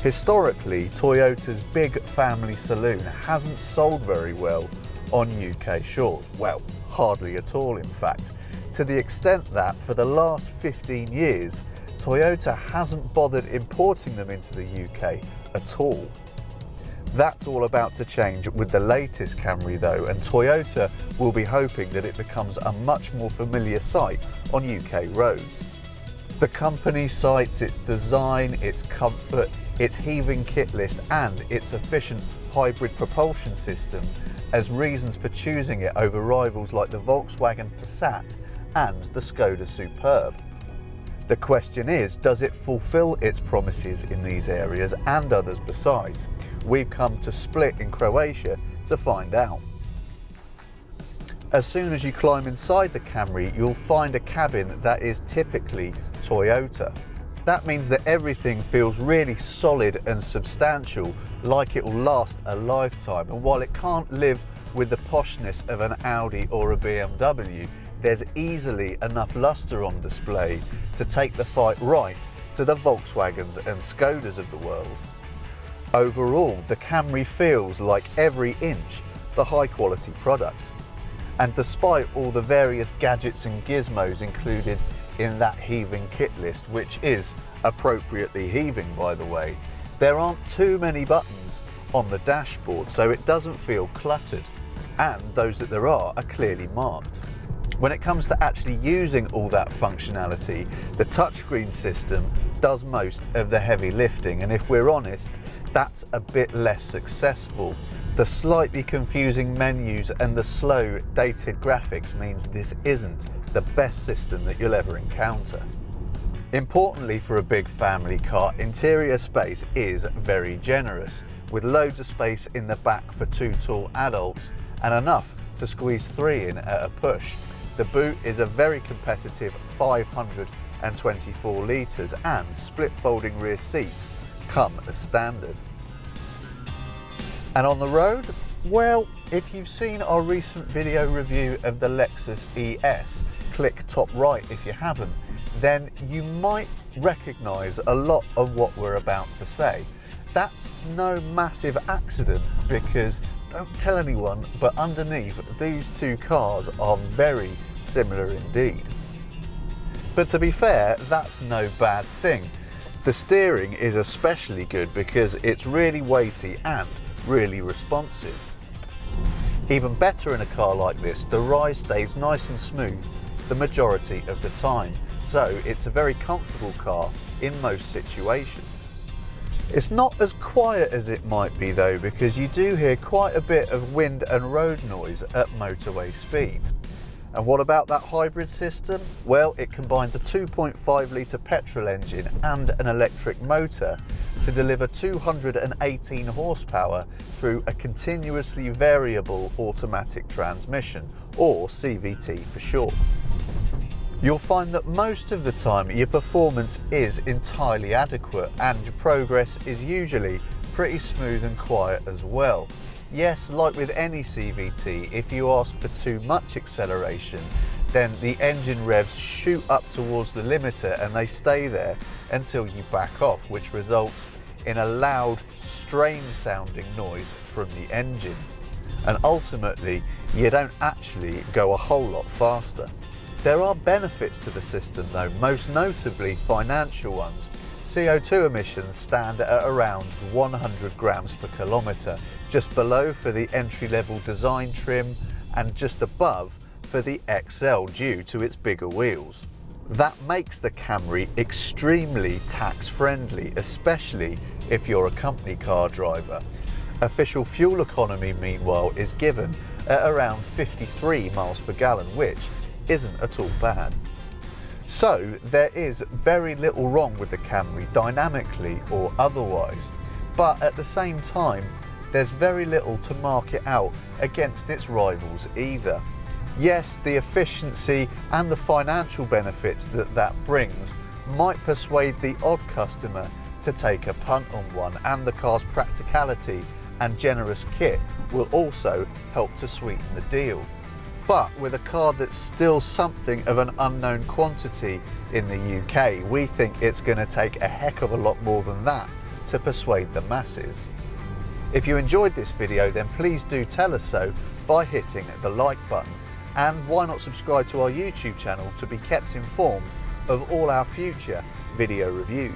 Historically, Toyota's big family saloon hasn't sold very well on UK shores. Well, hardly at all in fact, to the extent that for the last 15 years, Toyota hasn't bothered importing them into the UK at all. That's all about to change with the latest Camry though, and Toyota will be hoping that it becomes a much more familiar sight on UK roads. The company cites its design, its comfort, its heaving kit list and its efficient hybrid propulsion system as reasons for choosing it over rivals like the Volkswagen Passat and the Skoda Superb. The question is, does it fulfill its promises in these areas and others besides? We've come to Split in Croatia to find out. As soon as you climb inside the Camry, you'll find a cabin that is typically Toyota. That means that everything feels really solid and substantial, like it will last a lifetime. And while it can't live with the poshness of an Audi or a BMW, there's easily enough luster on display to take the fight right to the Volkswagens and Skodas of the world. Overall, the Camry feels like every inch the high quality product. And despite all the various gadgets and gizmos included in that heaving kit list, which is appropriately heaving by the way, there aren't too many buttons on the dashboard, so it doesn't feel cluttered, and those that there are clearly marked. When it comes to actually using all that functionality, the touchscreen system does most of the heavy lifting, and if we're honest, that's a bit less successful. The slightly confusing menus and the slow, dated graphics means this isn't the best system that you'll ever encounter. Importantly for a big family car, interior space is very generous, with loads of space in the back for 2 tall adults and enough to squeeze 3 in at a push. The boot is a very competitive 524 litres and split folding rear seats come as standard. And on the road, well, if you've seen our recent video review of the Lexus ES, click top right if you haven't, then you might recognise a lot of what we're about to say. That's no massive accident because, don't tell anyone, but underneath these two cars are very similar indeed. But to be fair, that's no bad thing. The steering is especially good because it's really weighty and really responsive. Even better in a car like this, the ride stays nice and smooth the majority of the time, so it's a very comfortable car in most situations. It's not as quiet as it might be though, because you do hear quite a bit of wind and road noise at motorway speeds. And what about that hybrid system? Well, it combines a 2.5 litre petrol engine and an electric motor to deliver 218 horsepower through a continuously variable automatic transmission, or CVT for short. You'll find that most of the time your performance is entirely adequate and your progress is usually pretty smooth and quiet as well. Yes, like with any CVT, if you ask for too much acceleration, then the engine revs shoot up towards the limiter and they stay there until you back off, which results in a loud, strange sounding noise from the engine. And ultimately, you don't actually go a whole lot faster. There are benefits to the system though, most notably financial ones. CO2 emissions stand at around 100 grams per kilometre, just below for the entry-level design trim and just above for the XL due to its bigger wheels. That makes the Camry extremely tax-friendly, especially if you're a company car driver. Official fuel economy, meanwhile, is given at around 53 miles per gallon, which isn't at all bad. So there is very little wrong with the Camry dynamically or otherwise, but at the same time there's very little to mark it out against its rivals either. Yes, the efficiency and the financial benefits that brings might persuade the odd customer to take a punt on one, and the car's practicality and generous kit will also help to sweeten the deal. But with a car that's still something of an unknown quantity in the UK, we think it's going to take a heck of a lot more than that to persuade the masses. If you enjoyed this video, then please do tell us so by hitting the like button, and why not subscribe to our YouTube channel to be kept informed of all our future video reviews.